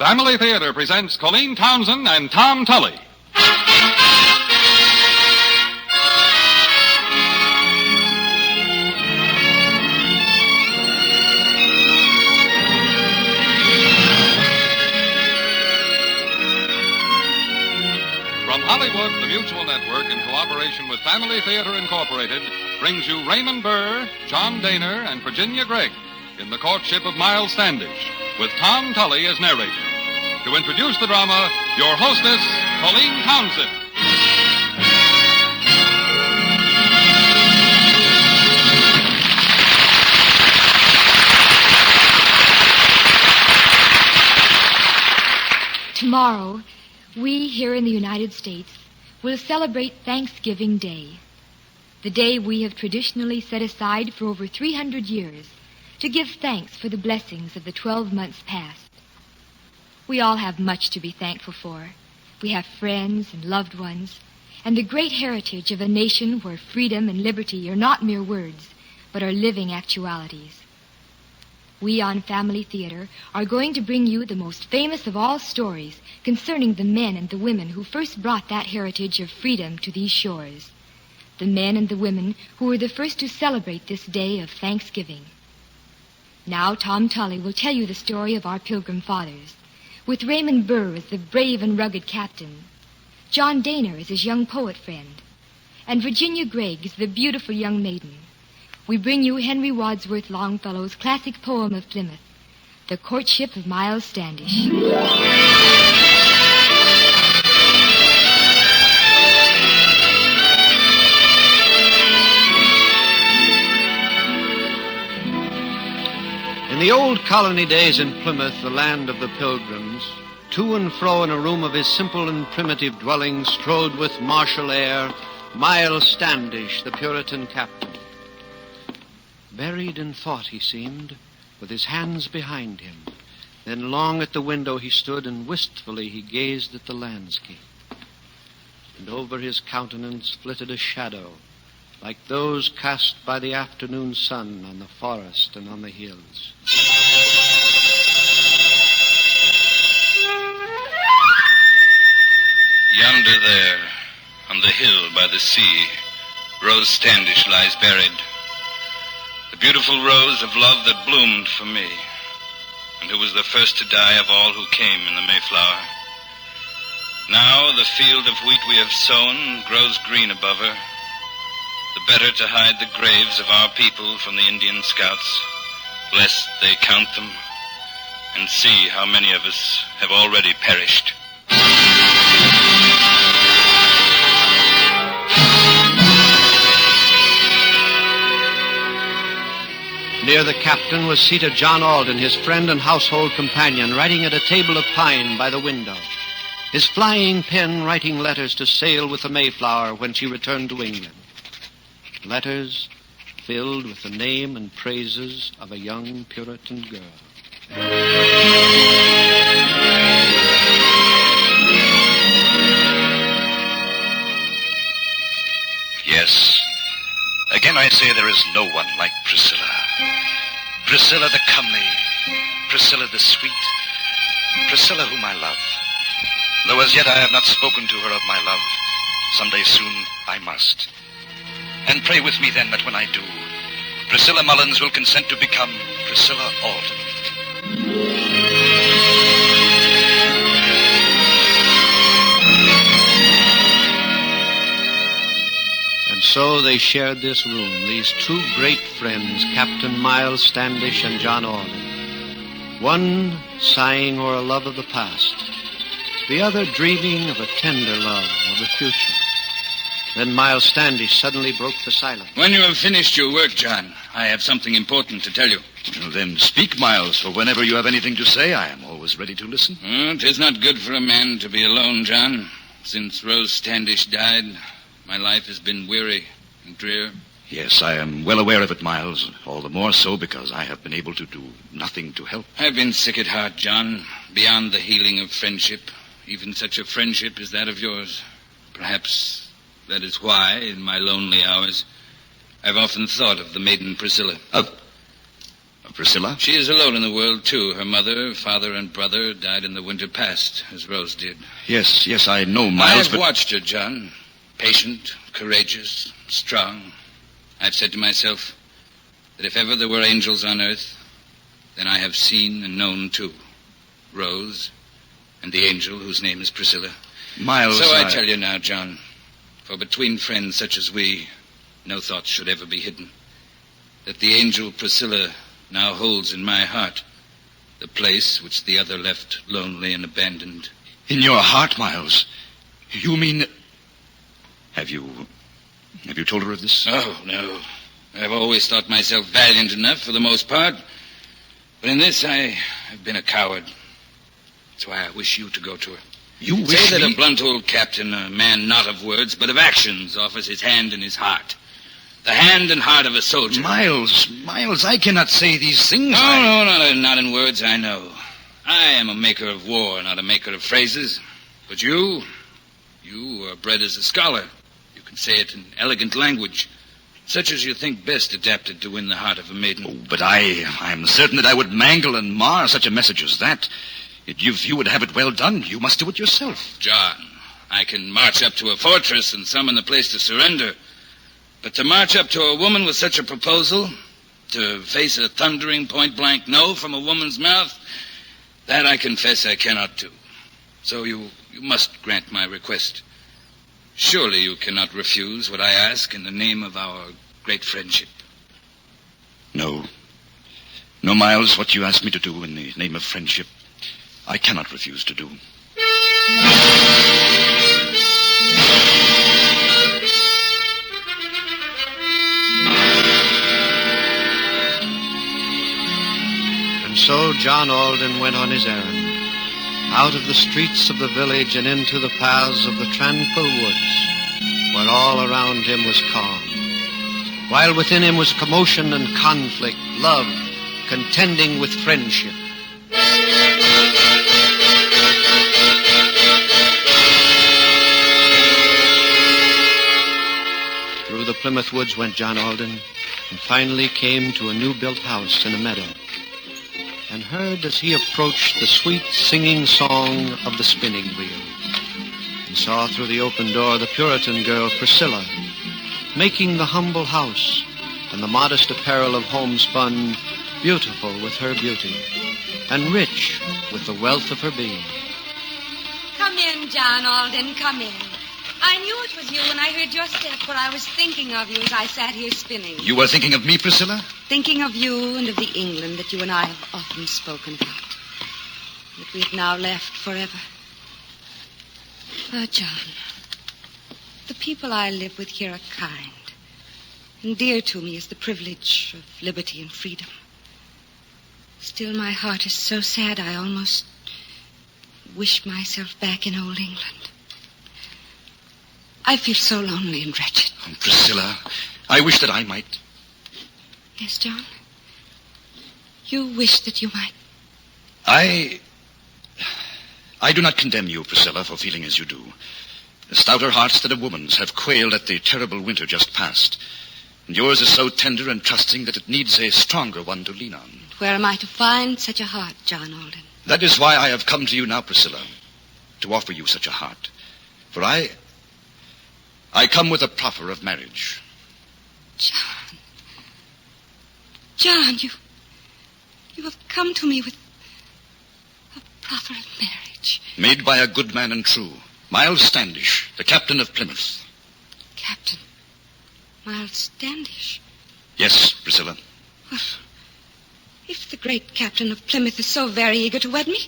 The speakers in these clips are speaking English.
Family Theater presents Colleen Townsend and Tom Tully. From Hollywood, the Mutual Network, in cooperation with Family Theater Incorporated, brings you Raymond Burr, John Daner, and Virginia Gregg in The Courtship of Miles Standish, with Tom Tully as narrator. To introduce the drama, your hostess, Colleen Townsend. Tomorrow, we here in the United States will celebrate Thanksgiving Day, the day we have traditionally set aside for over 300 years to give thanks for the blessings of the 12 months past. We all have much to be thankful for. We have friends and loved ones, and the great heritage of a nation where freedom and liberty are not mere words, but are living actualities. We on Family Theater are going to bring you the most famous of all stories concerning the men and the women who first brought that heritage of freedom to these shores. The men and the women who were the first to celebrate this day of Thanksgiving. Now Tom Tully will tell you the story of our Pilgrim Fathers, with Raymond Burr as the brave and rugged captain, John Daner as his young poet friend, and Virginia Gregg as the beautiful young maiden. We bring you Henry Wadsworth Longfellow's classic poem of Plymouth, The Courtship of Miles Standish. In the old colony days in Plymouth, the land of the Pilgrims, to and fro in a room of his simple and primitive dwelling strode with martial air Miles Standish, the Puritan captain. Buried in thought he seemed, with his hands behind him. Then long at the window he stood, and wistfully he gazed at the landscape. And over his countenance flitted a shadow, like those cast by the afternoon sun on the forest and on the hills. Yonder there, on the hill by the sea, Rose Standish lies buried. The beautiful rose of love that bloomed for me, and who was the first to die of all who came in the Mayflower. Now the field of wheat we have sown grows green above her, the better to hide the graves of our people from the Indian scouts, lest they count them and see how many of us have already perished. Near the captain was seated John Alden, his friend and household companion, writing at a table of pine by the window, his flying pen writing letters to sail with the Mayflower when she returned to England. Letters filled with the name and praises of a young Puritan girl. Yes, again I say there is no one like Priscilla. Priscilla the comely, Priscilla the sweet, Priscilla whom I love. Though as yet I have not spoken to her of my love, someday soon I must. And pray with me then that when I do, Priscilla Mullins will consent to become Priscilla Alden. And so they shared this room, these two great friends, Captain Miles Standish and John Alden. One sighing o'er a love of the past, the other dreaming of a tender love of the future. Then Miles Standish suddenly broke the silence. When you have finished your work, John, I have something important to tell you. Well, then speak, Miles, for whenever you have anything to say, I am always ready to listen. It is not good for a man to be alone, John. Since Rose Standish died, my life has been weary and drear. Yes, I am well aware of it, Miles. All the more so because I have been able to do nothing to help. I've been sick at heart, John, beyond the healing of friendship, even such a friendship as that of yours. Perhaps that is why, in my lonely hours, I've often thought of the maiden Priscilla. Of Priscilla? She is alone in the world, too. Her mother, father, and brother died in the winter past, as Rose did. Yes, I know, Miles, I've watched her, John. Patient, courageous, strong. I've said to myself that if ever there were angels on earth, then I have seen and known two. Rose and the angel whose name is Priscilla. Miles, So I tell you now, John, for between friends such as we, no thoughts should ever be hidden. That the angel Priscilla now holds in my heart the place which the other left lonely and abandoned. In your heart, Miles? You mean... Have you told her of this? Oh, no. I've always thought myself valiant enough for the most part. But in this, I have been a coward. That's why I wish you to go to her. You wish Say that me? a blunt old captain, a man not of words, but of actions, offers his hand and his heart. The hand and heart of a soldier. Miles, I cannot say these things. No, not in words, I know. I am a maker of war, not a maker of phrases. But you are bred as a scholar. You can say it in elegant language, such as you think best adapted to win the heart of a maiden. Oh, but I am certain that I would mangle and mar such a message as that. If you would have it well done, you must do it yourself. John, I can march up to a fortress and summon the place to surrender. But to march up to a woman with such a proposal, to face a thundering point-blank no from a woman's mouth, that I confess I cannot do. So you must grant my request. Surely you cannot refuse what I ask in the name of our great friendship. No, Miles, what you ask me to do in the name of friendship, I cannot refuse to do. And so John Alden went on his errand, out of the streets of the village and into the paths of the tranquil woods, where all around him was calm, while within him was commotion and conflict, love contending with friendship. Through the Plymouth woods went John Alden, and finally came to a new-built house in a meadow, and heard as he approached the sweet singing song of the spinning wheel, and saw through the open door the Puritan girl Priscilla, making the humble house and the modest apparel of homespun beautiful with her beauty, and rich with the wealth of her being. Come in, John Alden, come in. I knew it was you when I heard your step, for I was thinking of you as I sat here spinning. You were thinking of me, Priscilla? Thinking of you and of the England that you and I have often spoken about. That we have now left forever. Oh, John, the people I live with here are kind, and dear to me is the privilege of liberty and freedom. Still, my heart is so sad I almost wish myself back in old England. I feel so lonely and wretched. Oh, Priscilla, I wish that I might. Yes, John? You wish that you might? I do not condemn you, Priscilla, for feeling as you do. Stouter hearts than a woman's have quailed at the terrible winter just past. And yours is so tender and trusting that it needs a stronger one to lean on. Where am I to find such a heart, John Alden? That is why I have come to you now, Priscilla, to offer you such a heart. For I come with a proffer of marriage. John, you have come to me with a proffer of marriage. Made by a good man and true, Miles Standish, the captain of Plymouth. Captain Miles Standish? Yes, Priscilla. Well, if the great captain of Plymouth is so very eager to wed me,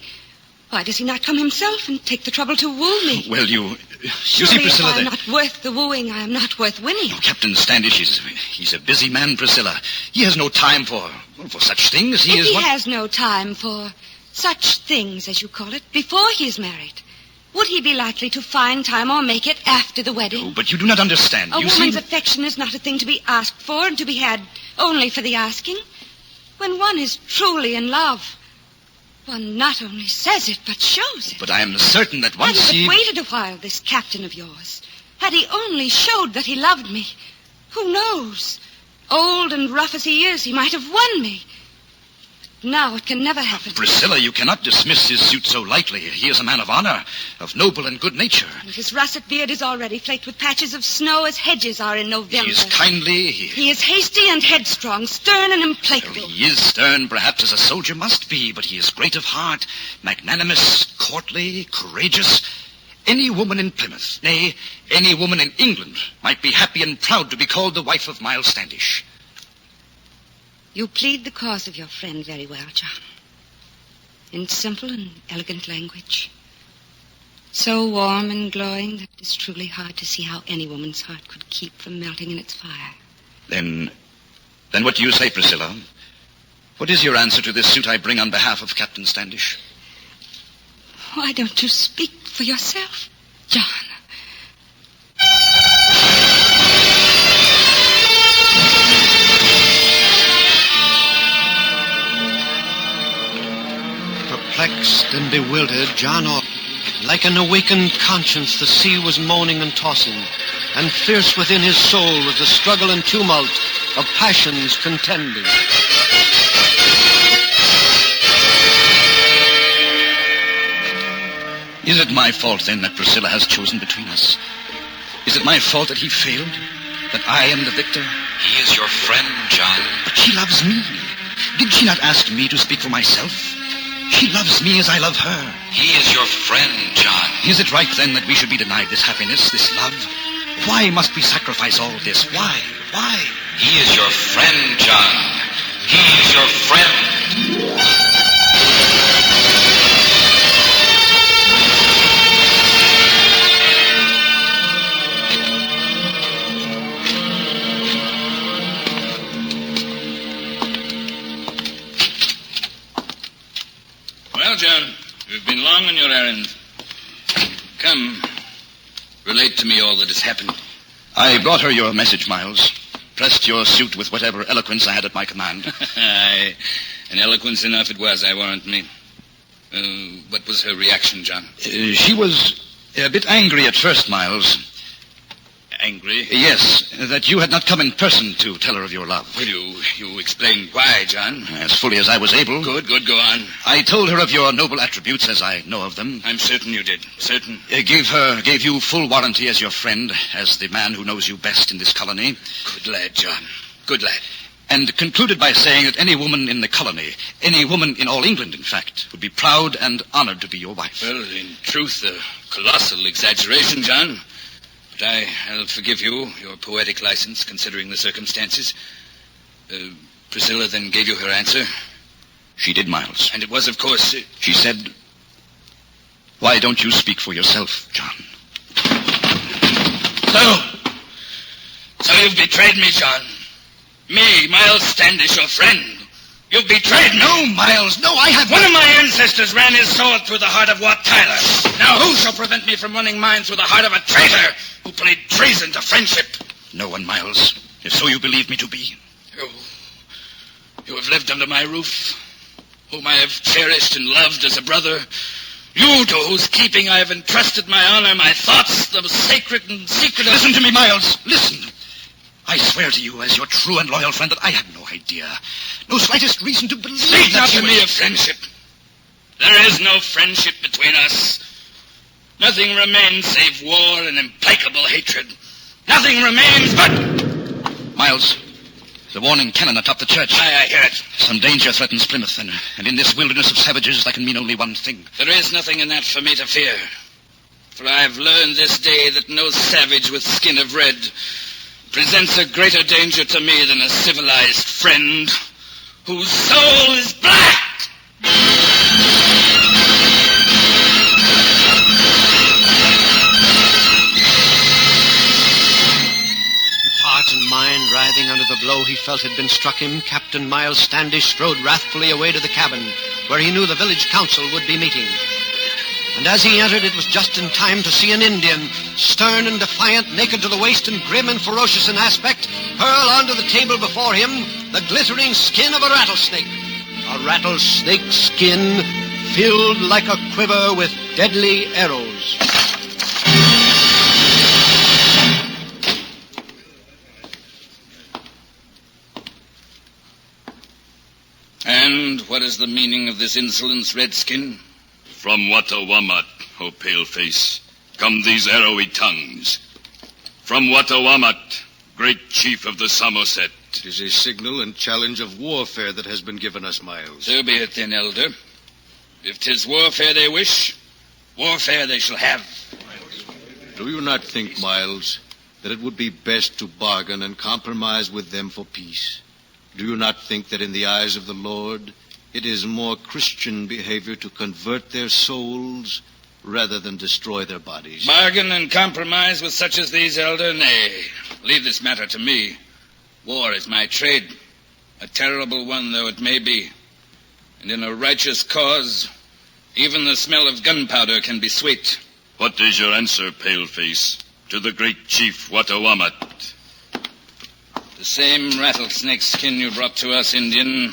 why does he not come himself and take the trouble to woo me? Well, you see, Surely Priscilla, if I am not worth the wooing, I am not worth winning. No, Captain Standish, he's a busy man, Priscilla. He has no time for such things. If he has no time for such things, as you call it, before he is married, would he be likely to find time or make it after the wedding? Oh, but you do not understand. A woman's affection is not a thing to be asked for and to be had only for the asking. When one is truly in love, one not only says it, but shows it. But I am certain that once Had he but waited a while, this captain of yours, had he only showed that he loved me, who knows? Old and rough as he is, he might have won me. Now it can never happen. Priscilla, you cannot dismiss his suit so lightly. He is a man of honor, of noble and good nature. And his russet beard is already flaked with patches of snow as hedges are in November. He is kindly. He is hasty and headstrong, stern and implacable. He is stern, perhaps, as a soldier must be, but he is great of heart, magnanimous, courtly, courageous. Any woman in Plymouth, nay, any woman in England, might be happy and proud to be called the wife of Miles Standish. You plead the cause of your friend very well, John. In simple and elegant language. So warm and glowing that it is truly hard to see how any woman's heart could keep from melting in its fire. Then what do you say, Priscilla? What is your answer to this suit I bring on behalf of Captain Standish? Why don't you speak for yourself, John? Perplexed and bewildered, John ought. Like an awakened conscience, the sea was moaning and tossing, and fierce within his soul was the struggle and tumult of passions contending. Is it my fault, then, that Priscilla has chosen between us? Is it my fault that he failed? That I am the victor? He is your friend, John. But she loves me. Did she not ask me to speak for myself? She loves me as I love her. He is your friend, John. Is it right, then, that we should be denied this happiness, this love? Why must we sacrifice all this? Why? Why? He is your friend, John. He is your friend. Well, John, you've been long on your errand. Come, relate to me all that has happened. I brought her your message, Miles. Pressed your suit with whatever eloquence I had at my command. Aye, and eloquence enough it was, I warrant me. What was her reaction, John? She was a bit angry at first, Miles. Angry? Yes, that you had not come in person to tell her of your love. Well, you explained why, John. As fully as I was able. Good, go on. I told her of your noble attributes as I know of them. I'm certain you did, certain. Gave you full warranty as your friend, as the man who knows you best in this colony. Good lad, John, good lad. And concluded by saying that any woman in the colony, any woman in all England, in fact, would be proud and honored to be your wife. Well, in truth, a colossal exaggeration, John. But I'll forgive you your poetic license, considering the circumstances. Priscilla then gave you her answer? She did, Miles. And it was, of course... She said, "Why don't you speak for yourself, John?" So you've betrayed me, John. Me, Miles Standish, your friend. You've betrayed me. No, Miles, no, I have... One of my ancestors ran his sword through the heart of Wat Tyler. Now who shall prevent me from running mine through the heart of a traitor who played treason to friendship? No one, Miles, if so you believe me to be. You have lived under my roof, whom I have cherished and loved as a brother. You to whose keeping I have entrusted my honor, my thoughts, the sacred and secret of... Listen to me, Miles, listen. I swear to you, as your true and loyal friend, that I had no idea, no slightest reason to believe Speak that not you to me of friendship. There is no friendship between us. Nothing remains save war and implacable hatred. Nothing remains but... Miles, the warning cannon atop the church. I hear it. Some danger threatens Plymouth, and in this wilderness of savages, that can mean only one thing. There is nothing in that for me to fear. For I have learned this day that no savage with skin of red presents a greater danger to me than a civilized friend whose soul is black. Heart and mind writhing under the blow he felt had been struck him, Captain Miles Standish strode wrathfully away to the cabin, where he knew the village council would be meeting. And as he entered, it was just in time to see an Indian, stern and defiant, naked to the waist and grim and ferocious in aspect, hurl onto the table before him the glittering skin of a rattlesnake. A rattlesnake skin filled like a quiver with deadly arrows. And understand what is the meaning of this insolence, Redskin? From Wattawamat, O paleface, come these arrowy tongues. From Wattawamat, great chief of the Samoset. It is a signal and challenge of warfare that has been given us, Miles. So be it then, Elder. If 'tis warfare they wish, warfare they shall have. Do you not think, Miles, that it would be best to bargain and compromise with them for peace? Do you not think that in the eyes of the Lord, it is more Christian behavior to convert their souls rather than destroy their bodies? Bargain and compromise with such as these, Elder? Nay, leave this matter to me. War is my trade, a terrible one though it may be. And in a righteous cause, even the smell of gunpowder can be sweet. What is your answer, paleface, to the great chief Wattawamat? The same rattlesnake skin you brought to us, Indian.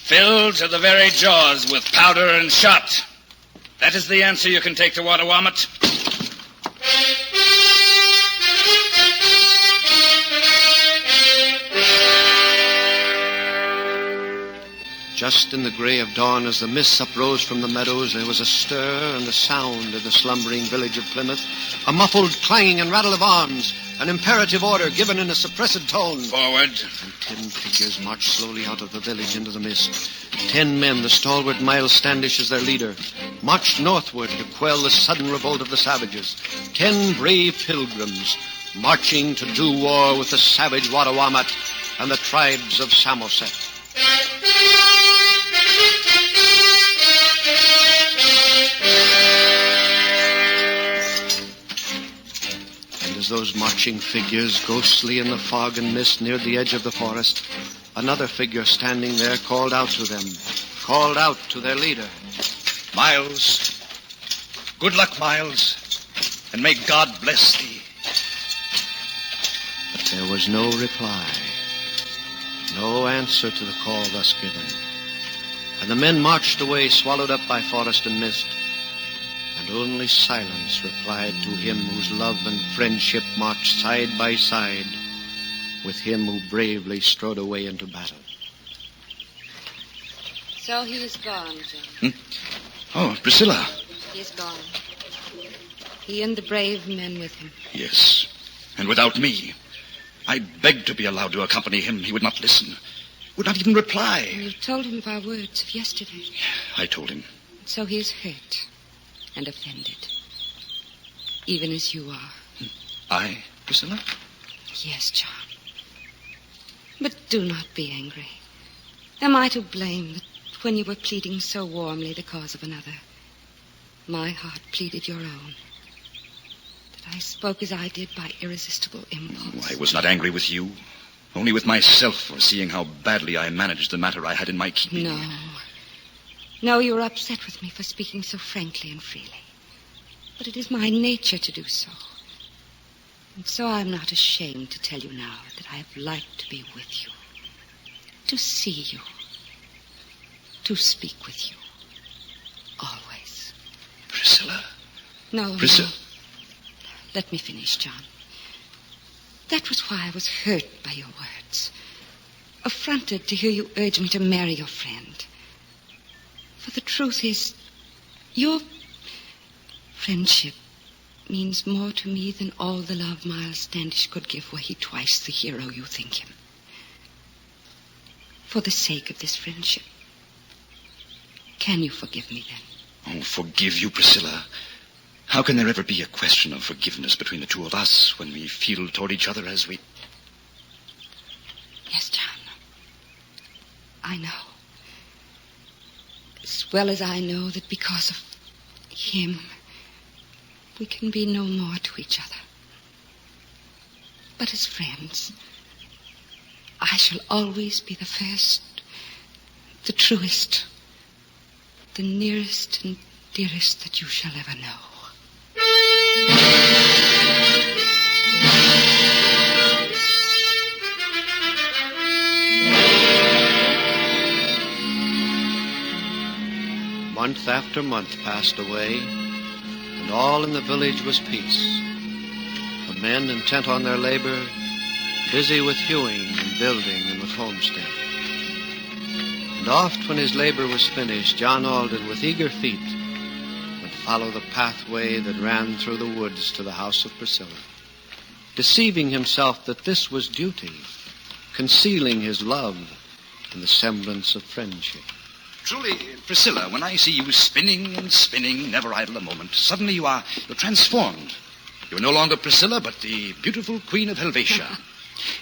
Filled to the very jaws with powder and shot. That is the answer you can take to Wattawamat. Just in the gray of dawn, as the mists uprose from the meadows, there was a stir and a sound in the slumbering village of Plymouth. A muffled clanging and rattle of arms. An imperative order given in a suppressed tone. Forward. And 10 figures marched slowly out of the village into the mist. 10 men, the stalwart Miles Standish as their leader, marched northward to quell the sudden revolt of the savages. 10 brave pilgrims, marching to do war with the savage Wattawamat and the tribes of Samoset. As those marching figures, ghostly in the fog and mist, neared the edge of the forest, another figure standing there called out to them, called out to their leader. Miles. Good luck, Miles. And may God bless thee. But there was no reply, no answer to the call thus given. And the men marched away, swallowed up by forest and mist. And only silence replied to him whose love and friendship marched side by side with him who bravely strode away into battle. So he is gone, John. Oh, Priscilla. He is gone. He and the brave men with him. Yes, and without me. I begged to be allowed to accompany him. He would not listen, would not even reply. You told him of our words of yesterday. I told him. So he is hurt and offended, even as you are. I, Priscilla? Yes, John. But do not be angry. Am I to blame that when you were pleading so warmly the cause of another, my heart pleaded your own? That I spoke as I did by irresistible impulse? I was not angry with you, only with myself for seeing how badly I managed the matter I had in my keeping. No, you were upset with me for speaking so frankly and freely. But it is my nature to do so. And so I'm not ashamed to tell you now that I have liked to be with you, to see you, to speak with you, always. Priscilla? No. Priscilla? Let me finish, John. That was why I was hurt by your words, affronted to hear you urge me to marry your friend. For the truth is, your friendship means more to me than all the love Miles Standish could give were he twice the hero you think him. For the sake of this friendship, can you forgive me then? Oh, forgive you, Priscilla. How can there ever be a question of forgiveness between the two of us when we feel toward each other as we... Yes, John. I know. As well as I know that because of him, we can be no more to each other. But as friends, I shall always be the first, the truest, the nearest and dearest that you shall ever know. Month after month passed away, and all in the village was peace. The men, intent on their labor, busy with hewing and building and with homestead. And oft when his labor was finished, John Alden, with eager feet, would follow the pathway that ran through the woods to the house of Priscilla, deceiving himself that this was duty, concealing his love in the semblance of friendship. Truly, Priscilla, when I see you spinning and spinning, never idle a moment, suddenly you're transformed. You're no longer Priscilla, but the beautiful Queen of Helvetia,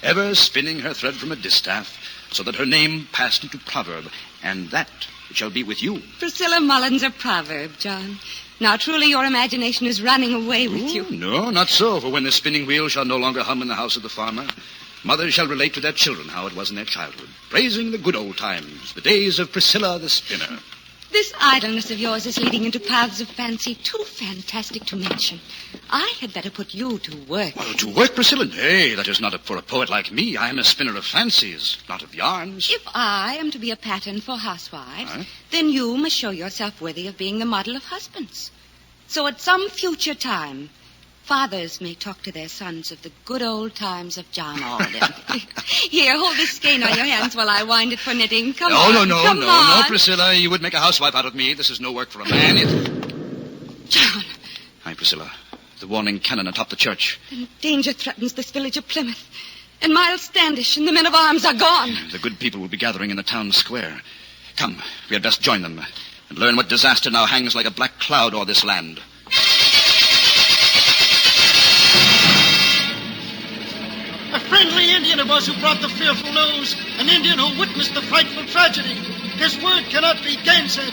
ever spinning her thread from a distaff, so that her name passed into proverb, and that it shall be with you. Priscilla Mullins, a proverb, John. Now, truly, your imagination is running away with you. No, not so, for when the spinning wheel shall no longer hum in the house of the farmer, mothers shall relate to their children how it was in their childhood, praising the good old times, the days of Priscilla the spinner. This idleness of yours is leading into paths of fancy too fantastic to mention. I had better put you to work. Well, to work, Priscilla? Nay, that is not for a poet like me. I am a spinner of fancies, not of yarns. If I am to be a pattern for housewives, then you must show yourself worthy of being the model of husbands. So at some future time, fathers may talk to their sons of the good old times of John Alden. Here, hold this skein on your hands while I wind it for knitting. Come on. No, Priscilla. You would make a housewife out of me. This is no work for a man. John. Hi, Priscilla. The warning cannon atop the church. And danger threatens this village of Plymouth. And Miles Standish and the men of arms are gone. The good people will be gathering in the town square. Come, we had best join them and learn what disaster now hangs like a black cloud o'er this land. A friendly Indian it was who brought the fearful news. An Indian who witnessed the frightful tragedy. His word cannot be gainsaid.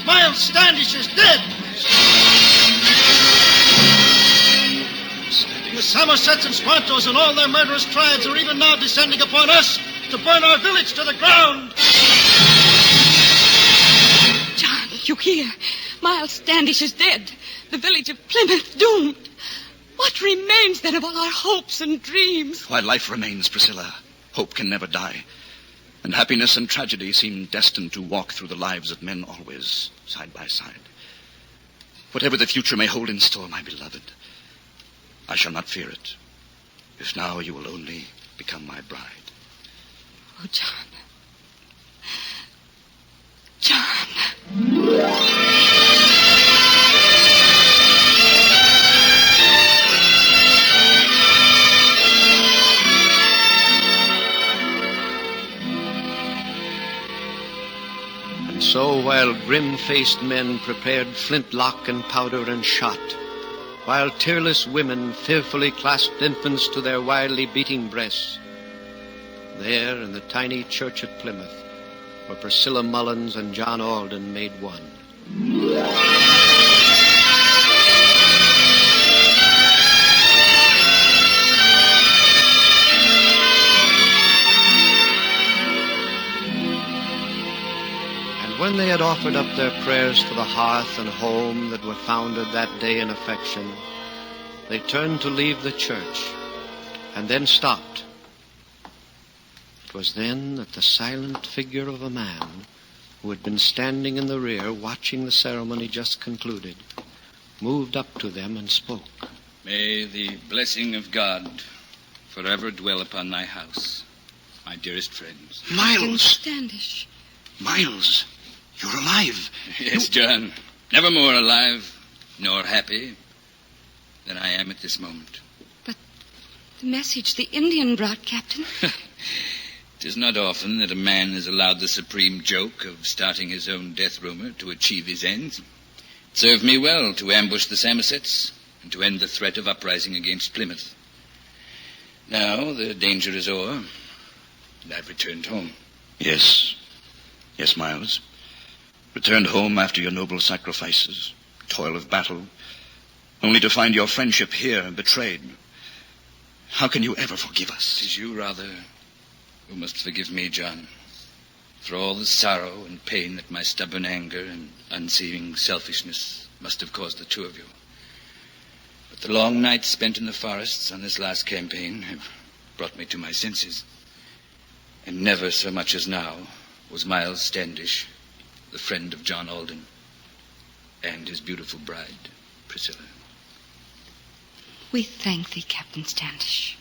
Miles Standish is dead. The Somersets and Squantos and all their murderous tribes are even now descending upon us to burn our village to the ground. John, you hear? Miles Standish is dead. The village of Plymouth doomed. What remains, then, of all our hopes and dreams? While life remains, Priscilla, hope can never die. And happiness and tragedy seem destined to walk through the lives of men always, side by side. Whatever the future may hold in store, my beloved, I shall not fear it, if now you will only become my bride. Oh, John. John. And so, while grim-faced men prepared flintlock and powder and shot, while tearless women fearfully clasped infants to their wildly beating breasts, there in the tiny church at Plymouth, where Priscilla Mullins and John Alden made one. When they had offered up their prayers for the hearth and home that were founded that day in affection, they turned to leave the church, and then stopped. It was then that the silent figure of a man who had been standing in the rear watching the ceremony just concluded moved up to them and spoke. May the blessing of God forever dwell upon thy house, my dearest friends. Miles! Standish. Miles! You're alive. Yes, John. Never more alive, nor happy, than I am at this moment. But the message the Indian brought, Captain. It is not often that a man is allowed the supreme joke of starting his own death rumor to achieve his ends. It served me well to ambush the Somersets and to end the threat of uprising against Plymouth. Now the danger is o'er, and I've returned home. Yes, Miles. Returned home after your noble sacrifices, toil of battle, only to find your friendship here betrayed. How can you ever forgive us? It is you, rather, who must forgive me, John, for all the sorrow and pain that my stubborn anger and unseeing selfishness must have caused the two of you. But the long nights spent in the forests on this last campaign have brought me to my senses. And never so much as now was Miles Standish the friend of John Alden and his beautiful bride, Priscilla. We thank thee, Captain Standish.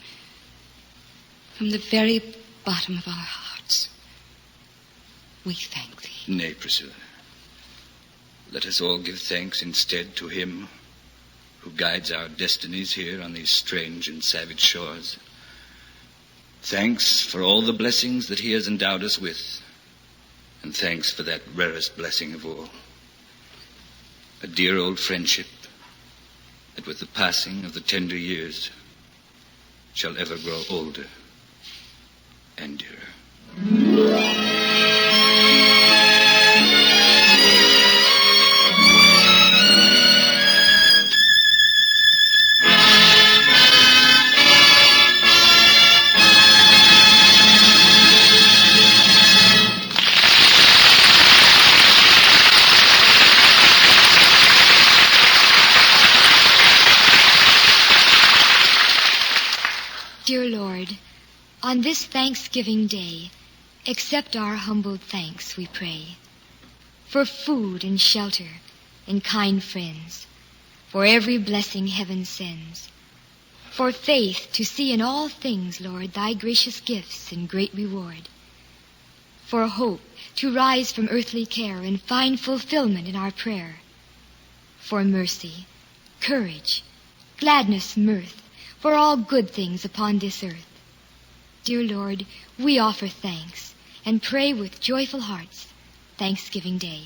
From the very bottom of our hearts, we thank thee. Nay, Priscilla. Let us all give thanks instead to him who guides our destinies here on these strange and savage shores. Thanks for all the blessings that he has endowed us with, and thanks for that rarest blessing of all, a dear old friendship that with the passing of the tender years shall ever grow older and dearer. Dear Lord, on this Thanksgiving Day, accept our humbled thanks, we pray, for food and shelter and kind friends, for every blessing heaven sends, for faith to see in all things, Lord, thy gracious gifts and great reward, for hope to rise from earthly care and find fulfillment in our prayer, for mercy, courage, gladness, mirth, for all good things upon this earth. Dear Lord, we offer thanks and pray with joyful hearts, Thanksgiving Day.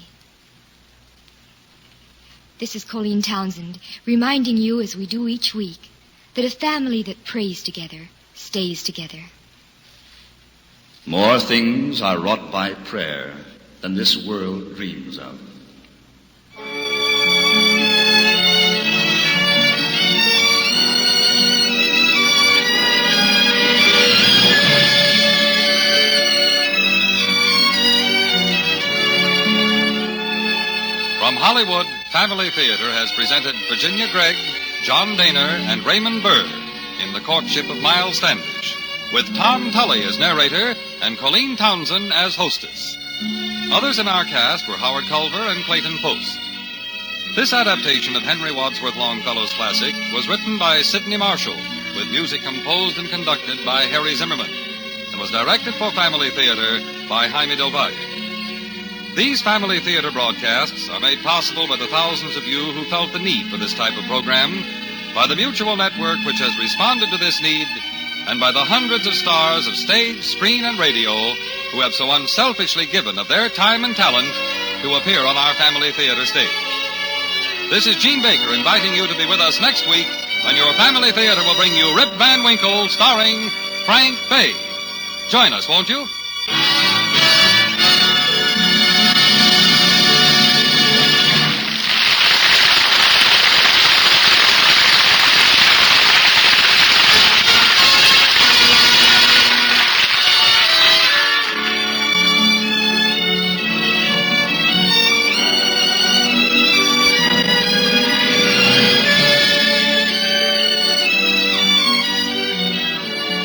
This is Colleen Townsend, reminding you, as we do each week, that a family that prays together stays together. More things are wrought by prayer than this world dreams of. From Hollywood, Family Theater has presented Virginia Gregg, John Daner, and Raymond Burr in The Courtship of Miles Standish, with Tom Tully as narrator and Colleen Townsend as hostess. Others in our cast were Howard Culver and Clayton Post. This adaptation of Henry Wadsworth Longfellow's classic was written by Sidney Marshall, with music composed and conducted by Harry Zimmerman, and was directed for Family Theater by Jaime Del Valle. These Family Theater broadcasts are made possible by the thousands of you who felt the need for this type of program, by the Mutual Network which has responded to this need, and by the hundreds of stars of stage, screen, and radio who have so unselfishly given of their time and talent to appear on our Family Theater stage. This is Gene Baker inviting you to be with us next week when your Family Theater will bring you Rip Van Winkle starring Frank Bay. Join us, won't you?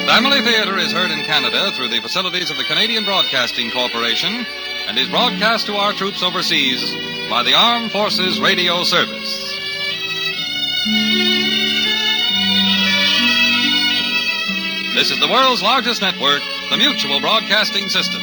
Family Theater is heard in Canada through the facilities of the Canadian Broadcasting Corporation and is broadcast to our troops overseas by the Armed Forces Radio Service. This is the world's largest network, the Mutual Broadcasting System.